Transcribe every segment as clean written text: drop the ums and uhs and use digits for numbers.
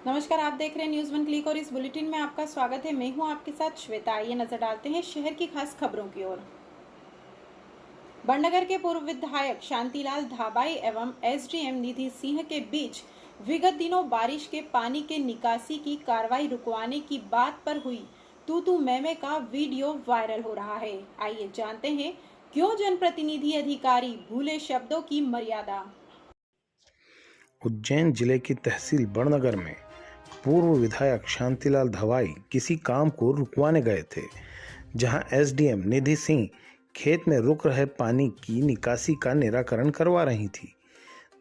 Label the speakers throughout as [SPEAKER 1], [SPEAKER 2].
[SPEAKER 1] नमस्कार, आप देख रहे हैं न्यूज़ वन क्लिक और इस बुलेटिन में आपका स्वागत है। मैं हूं आपके साथ श्वेता। आइए नजर डालते हैं शहर की खास खबरों की ओर। बड़नगर के पूर्व विधायक शांतिलाल धाबाई एवं एसडीएम निधि सिंह के बीच विगत दिनों बारिश के पानी के निकासी की कार्रवाई रुकवाने की बात पर हुई तू मैं का वीडियो वायरल हो रहा है। आइए जानते हैं क्यों जनप्रतिनिधि अधिकारी भूले शब्दों की मर्यादा।
[SPEAKER 2] उज्जैन जिले की तहसील बड़नगर में पूर्व विधायक शांतिलाल धवाई किसी काम को रुकवाने गए थे, जहां एसडीएम निधि सिंह खेत में रुक रहे पानी की निकासी का निराकरण करवा रही थी।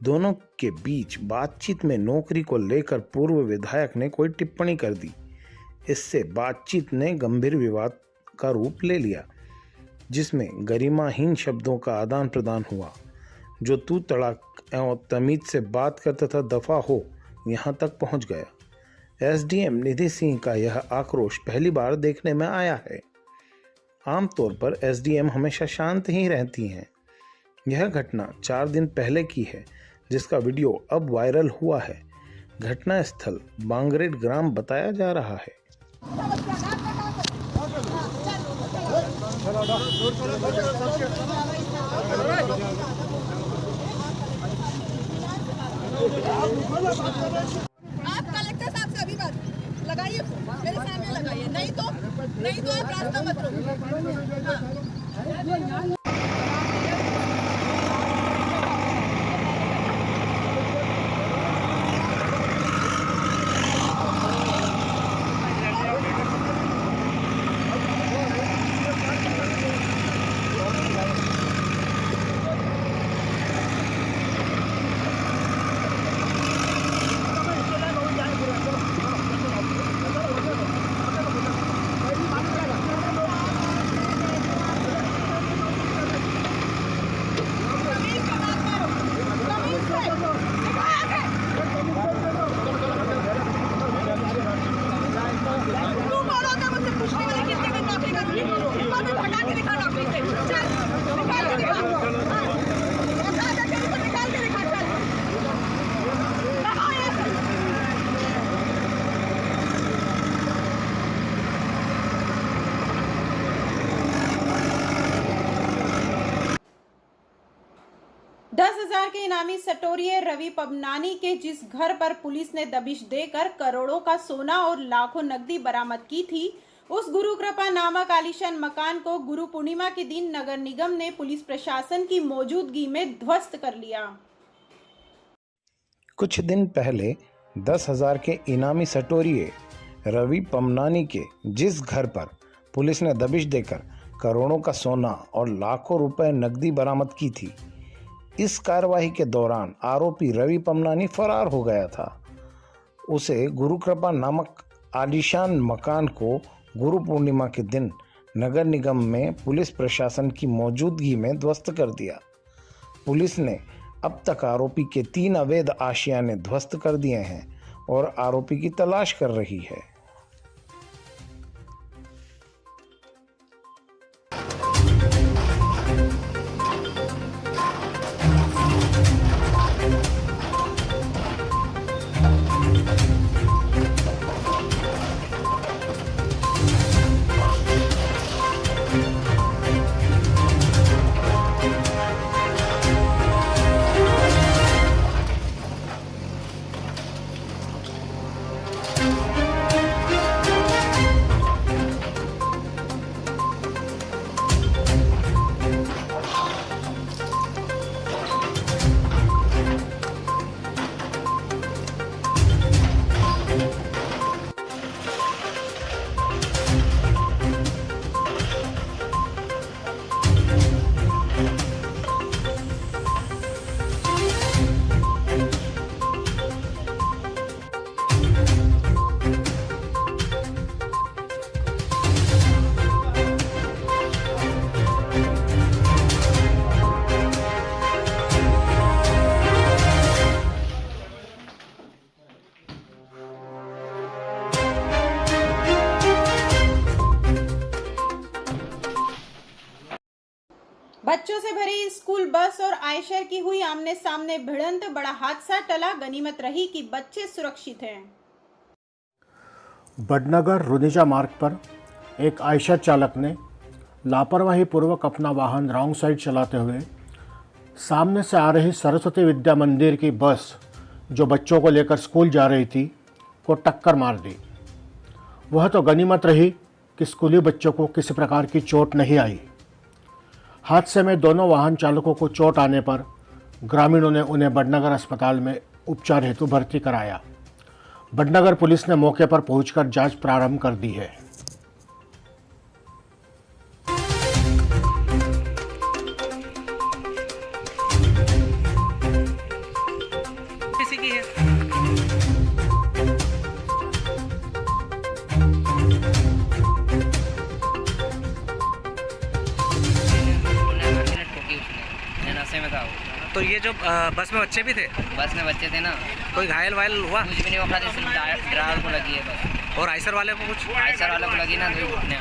[SPEAKER 2] दोनों के बीच बातचीत में नौकरी को लेकर पूर्व विधायक ने कोई टिप्पणी कर दी। इससे बातचीत ने गंभीर विवाद का रूप ले लिया, जिसमें गरिमाहीन शब्दों का आदान प्रदान हुआ, जो तू तड़ाक एवं तमीज से बात कर तथा दफा हो यहाँ तक पहुँच गया। एसडीएम निधि सिंह का यह आक्रोश पहली बार देखने में आया है। आमतौर पर एसडीएम हमेशा शांत ही रहती हैं। यह घटना 4 दिन पहले की है, जिसका वीडियो अब वायरल हुआ है। घटना स्थल बांगरेड ग्राम बताया जा रहा है।
[SPEAKER 3] आप कलेक्टर साहब से अभी बात लगाइए, मेरे सामने लगाइए, नहीं तो आप रास्ता मत रोकिए।
[SPEAKER 1] $10,000 के इनामी सटोरिये रवि पबनानी के जिस घर पर पुलिस ने दबिश देकर करोड़ों का सोना और लाखों नकदी बरामद की थी, उस गुरु कृपा नामक आलीशान मकान को गुरु पूर्णिमा के दिन नगर निगम ने पुलिस प्रशासन की मौजूदगी में ध्वस्त कर लिया।
[SPEAKER 2] कुछ दिन पहले 10,000 के इनामी सटोरिये रवि पमनानी के जिस घर पर पुलिस ने दबिश देकर करोड़ों का सोना और लाखों रुपए नकदी बरामद की थी, इस कार्रवाई के दौरान आरोपी रवि पमनानी फरार हो गया था। उसे गुरु कृपा नामक आलीशान मकान को गुरु पूर्णिमा के दिन नगर निगम में पुलिस प्रशासन की मौजूदगी में ध्वस्त कर दिया। पुलिस ने अब तक आरोपी के 3 अवैध आशियाने ध्वस्त कर दिए हैं और आरोपी की तलाश कर रही है।
[SPEAKER 1] बच्चों से भरी स्कूल बस और आयशर की हुई आमने सामने भिड़ंत। बड़ा हादसा टला, गनीमत रही कि बच्चे सुरक्षित हैं।
[SPEAKER 4] बड़नगर रुनिजा मार्ग पर एक आयशर चालक ने लापरवाही पूर्वक अपना वाहन रॉन्ग साइड चलाते हुए सामने से आ रही सरस्वती विद्या मंदिर की बस जो बच्चों को लेकर स्कूल जा रही थी को टक्कर मार दी। वह तो गनीमत रही कि स्कूली बच्चों को किसी प्रकार की चोट नहीं आई। हादसे में दोनों वाहन चालकों को चोट आने पर ग्रामीणों ने उन्हें बड़नगर अस्पताल में उपचार हेतु भर्ती कराया। बड़नगर पुलिस ने मौके पर पहुंचकर जांच प्रारंभ कर दी है।
[SPEAKER 5] किसी की है
[SPEAKER 6] नशे में था वो।
[SPEAKER 5] तो ये जो बस में बच्चे भी थे,
[SPEAKER 6] बस में बच्चे थे ना,
[SPEAKER 5] कोई घायल वायल हुआ?
[SPEAKER 6] कुछ भी नहीं हुआ, खाली सिर्फ ड्राइवर को लगी है बस।
[SPEAKER 5] और आइसर वाले को कुछ?
[SPEAKER 6] आइसर वाले को लगी ना तो घुटने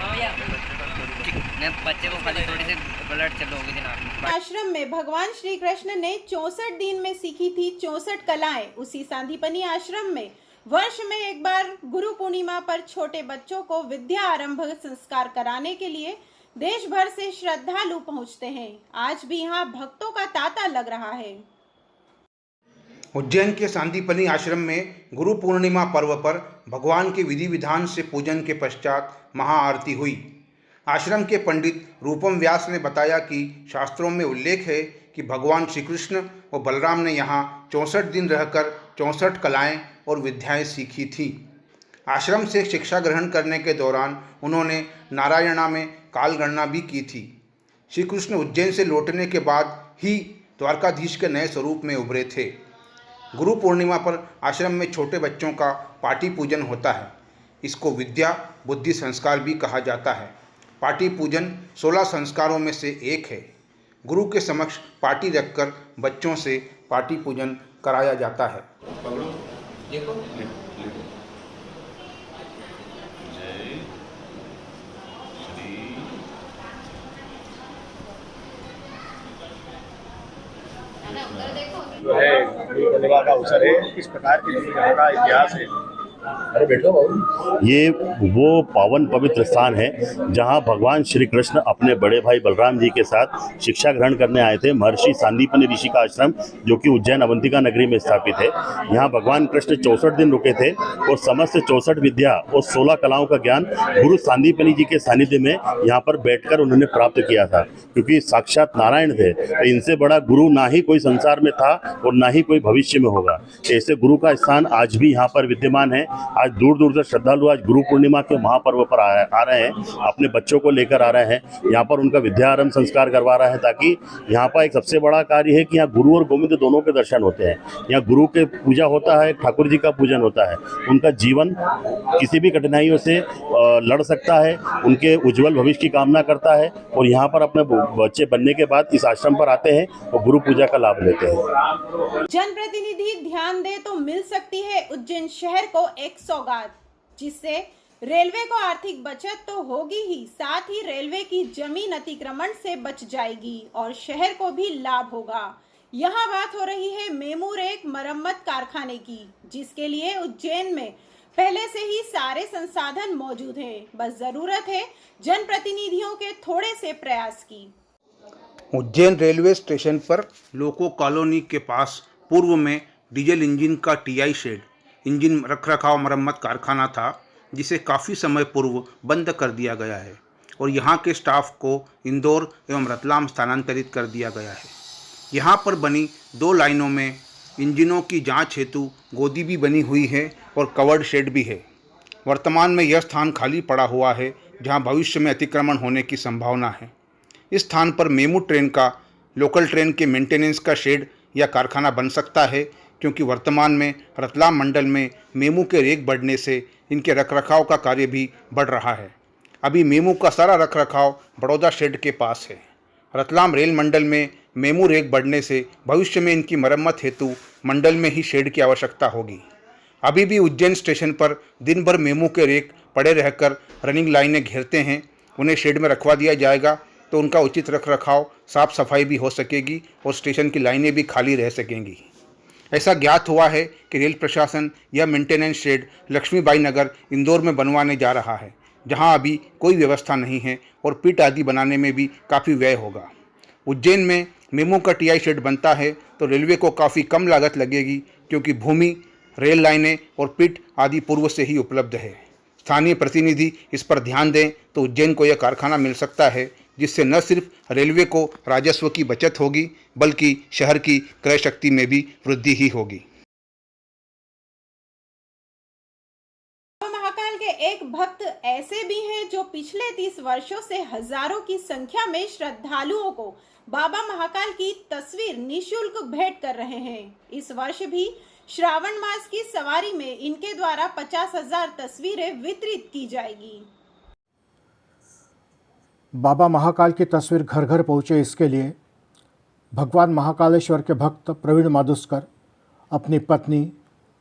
[SPEAKER 6] में, बच्चे को खाली थोड़ी सी ब्लड चल होगी नाक में।
[SPEAKER 1] आश्रम में भगवान श्री कृष्ण ने 64 दिन में सीखी थी 64 कलाएं। उसी सांदीपनी आश्रम में वर्ष में एक बार गुरु पूर्णिमा पर छोटे बच्चों को विद्या आरंभ संस्कार कराने के लिए देश भर से श्रद्धालु पहुंचते हैं। आज भी यहाँ भक्तों का तांता लग रहा है।
[SPEAKER 7] उज्जैन के सांदीपनी आश्रम में गुरु पूर्णिमा पर्व पर भगवान के विधि विधान से पूजन के पश्चात महाआरती हुई। आश्रम के पंडित रूपम व्यास ने बताया कि शास्त्रों में उल्लेख है कि भगवान श्री कृष्ण और बलराम ने यहाँ 64 दिन रहकर 64 कलाएं और विद्याएं सीखी थी। आश्रम से शिक्षा ग्रहण करने के दौरान उन्होंने नारायणा में काल गणना भी की थी। श्री कृष्ण उज्जैन से लौटने के बाद ही द्वारकाधीश के नए स्वरूप में उभरे थे। गुरु पूर्णिमा पर आश्रम में छोटे बच्चों का पाटी पूजन होता है। इसको विद्या बुद्धि संस्कार भी कहा जाता है। पाटी पूजन 16 संस्कारों में से एक है। गुरु के समक्ष पाटी रखकर बच्चों से पाटी पूजन कराया जाता है।
[SPEAKER 8] जो है गुरु पूर्णिमा का अवसर है, किस प्रकार की यहाँ का इतिहास है? अरे बैठो बाबू।
[SPEAKER 9] ये वो पावन पवित्र स्थान है जहाँ भगवान श्री कृष्ण अपने बड़े भाई बलराम जी के साथ शिक्षा ग्रहण करने आए थे। महर्षि सांदीपनि ऋषि का आश्रम जो कि उज्जैन अवंतिका नगरी में स्थापित है। यहाँ भगवान कृष्ण 64 दिन रुके थे और समस्त 64 विद्या और 16 कलाओं का ज्ञान गुरु सांदीपनि जी के सानिध्य में यहाँ पर बैठकर उन्होंने प्राप्त किया था, क्योंकि साक्षात नारायण थे। तो इनसे बड़ा गुरु ना ही कोई संसार में था और ना ही कोई भविष्य में होगा। ऐसे गुरु का स्थान आज भी यहाँ पर विद्यमान है। आज दूर दूर से श्रद्धालु आज गुरु पूर्णिमा के महापर्व पर आ रहे हैं, अपने बच्चों को लेकर आ रहे हैं। यहाँ पर उनका विद्यारंभ संस्कार करवा रहे हैं, ताकि यहाँ पर एक सबसे बड़ा कार्य है कि यहाँ गुरु और गोविंद दोनों के दर्शन होते हैं। यहाँ गुरु के पूजा होता है, ठाकुर जी का पूजन होता है। उनका जीवन किसी भी कठिनाइयों से लड़ सकता है, उनके उज्जवल भविष्य की कामना करता है और यहाँ पर अपने बच्चे बनने के बाद इस आश्रम पर आते हैं और गुरु पूजा का लाभ लेते हैं।
[SPEAKER 1] जनप्रतिनिधि ध्यान दे तो मिल सकती है उज्जैन शहर को एक सौगात, जिससे रेलवे को आर्थिक बचत तो होगी ही, साथ ही रेलवे की जमीन अतिक्रमण से बच जाएगी और शहर को भी लाभ होगा। यहाँ बात हो रही है मेमू रेक मरम्मत कारखाने की, जिसके लिए उज्जैन में पहले से ही सारे संसाधन मौजूद हैं। बस जरूरत है जनप्रतिनिधियों के थोड़े से प्रयास की।
[SPEAKER 7] उज्जैन रेलवे स्टेशन पर लोको कॉलोनी के पास पूर्व में डीजल इंजन का टीआई शेड, इंजन रखरखाव मरम्मत कारखाना था, जिसे काफ़ी समय पूर्व बंद कर दिया गया है और यहाँ के स्टाफ को इंदौर एवं रतलाम स्थानांतरित कर दिया गया है। यहाँ पर बनी 2 लाइनों में इंजनों की जांच हेतु गोदी भी बनी हुई है और कवर्ड शेड भी है। वर्तमान में यह स्थान खाली पड़ा हुआ है, जहाँ भविष्य में अतिक्रमण होने की संभावना है। इस स्थान पर मेमू ट्रेन का, लोकल ट्रेन के मेंटेनेंस का शेड या कारखाना बन सकता है, क्योंकि वर्तमान में रतलाम मंडल में मेमू के रेक बढ़ने से इनके रखरखाव का कार्य भी बढ़ रहा है। अभी मेमू का सारा रखरखाव बड़ौदा शेड के पास है। रतलाम रेल मंडल में मेमू रेक बढ़ने से भविष्य में इनकी मरम्मत हेतु मंडल में ही शेड की आवश्यकता होगी। अभी भी उज्जैन स्टेशन पर दिन भर मेमू के रेक पड़े रहकर रनिंग लाइनें घेरते हैं। उन्हें शेड में रखवा दिया जाएगा तो उनका उचित रखरखाव, साफ सफाई भी हो सकेगी और स्टेशन की लाइनें भी खाली रह सकेंगी। ऐसा ज्ञात हुआ है कि रेल प्रशासन यह मेंटेनेंस शेड लक्ष्मीबाई नगर इंदौर में बनवाने जा रहा है, जहां अभी कोई व्यवस्था नहीं है और पिट आदि बनाने में भी काफ़ी व्यय होगा। उज्जैन में मेमो का टीआई शेड बनता है तो रेलवे को काफ़ी कम लागत लगेगी, क्योंकि भूमि, रेल लाइनें और पिट आदि पूर्व से ही उपलब्ध है। स्थानीय प्रतिनिधि इस पर ध्यान दें तो उज्जैन को यह कारखाना मिल सकता है, जिससे न सिर्फ रेलवे को राजस्व की बचत होगी बल्कि शहर की क्रय शक्ति में भी वृद्धि ही होगी।
[SPEAKER 1] महाकाल के एक भक्त ऐसे भी हैं जो पिछले 30 वर्षों से हजारों की संख्या में श्रद्धालुओं को बाबा महाकाल की तस्वीर निःशुल्क भेंट कर रहे हैं। इस वर्ष भी श्रावण मास की सवारी में इनके द्वारा 50,000 तस्वीरें वितरित की जाएगी।
[SPEAKER 4] बाबा महाकाल की तस्वीर घर घर पहुँचे, इसके लिए भगवान महाकालेश्वर के भक्त प्रवीण माधुस्कर अपनी पत्नी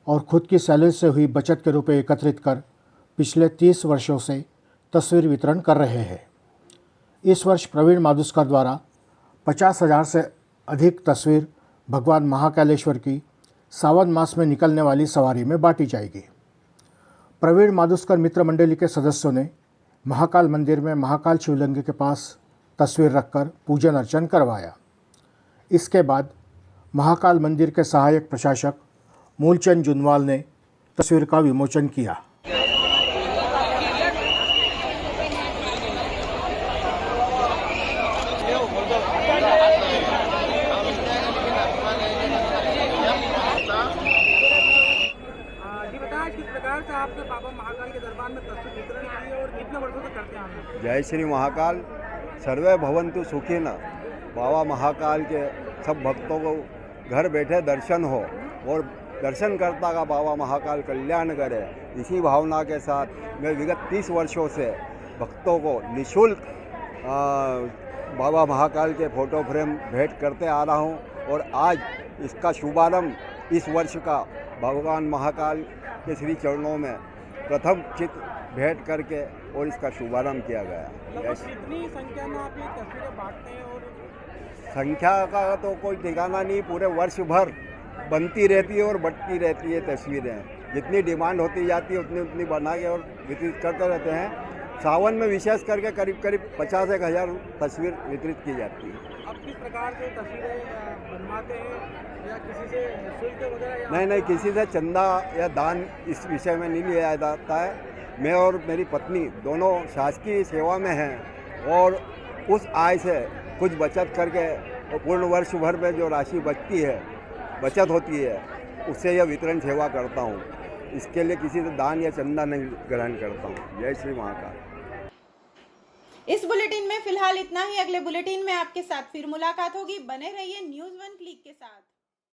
[SPEAKER 4] और खुद की सैलरी से हुई बचत के रुपए एकत्रित कर पिछले 30 वर्षों से तस्वीर वितरण कर रहे हैं। इस वर्ष प्रवीण माधुस्कर द्वारा 50,000 से अधिक तस्वीर भगवान महाकालेश्वर की सावन मास में निकलने वाली सवारी में बांटी जाएगी। प्रवीण माधुस्कर मित्र मंडली के सदस्यों ने महाकाल मंदिर में महाकाल शिवलिंग के पास तस्वीर रखकर पूजन अर्चन करवाया। इसके बाद महाकाल मंदिर के सहायक प्रशासक मूलचंद जुनवाल ने तस्वीर का विमोचन किया।
[SPEAKER 10] किस प्रकार से आपने बाबा महाकाल के दरबार में तस्वीर वितरण की है और कितने वर्षों से करते हैं आप?
[SPEAKER 11] जय श्री महाकाल, सर्वे भवन्तु सुखिन। बाबा महाकाल के सब भक्तों को घर बैठे दर्शन हो और दर्शनकर्ता का बाबा महाकाल कल्याण करे, इसी भावना के साथ मैं विगत 30 वर्षों से भक्तों को निःशुल्क बाबा महाकाल के फ़ोटो फ्रेम भेंट करते आ रहा हूं और आज इसका शुभारंभ इस वर्ष का भगवान महाकाल के श्री चरणों में प्रथम चित्र भेंट करके और इसका शुभारंभ किया गया।
[SPEAKER 10] कितनी संख्या में आप ये तस्वीरें बांटते हैं? और
[SPEAKER 11] संख्या का तो कोई ठिकाना नहीं, पूरे वर्ष भर बनती रहती है और बढ़ती रहती है तस्वीरें। जितनी डिमांड होती जाती है उतनी बना के और वितरित करते रहते हैं। सावन में विशेष करके करीब 50,000 तस्वीर वितरित की जाती है।
[SPEAKER 10] अब किस प्रकार से तस्वीरें बनवाते हैं या किसी से शुल्क वगैरह?
[SPEAKER 11] नहीं, किसी से चंदा या दान इस विषय में नहीं लिया जाता है। मैं और मेरी पत्नी दोनों शासकीय सेवा में हैं और उस आय से कुछ बचत करके पूर्ण वर्ष भर में जो राशि बचती है, बचत होती है, उससे यह वितरण सेवा करता हूँ। इसके लिए किसी से दान या चंदा नहीं ग्रहण करता हूँ। जय श्री महाकाल।
[SPEAKER 1] इस बुलेटिन में फिलहाल इतना ही। अगले बुलेटिन में आपके साथ फिर मुलाकात होगी। बने रहिए न्यूज़ 1 क्लिक के साथ।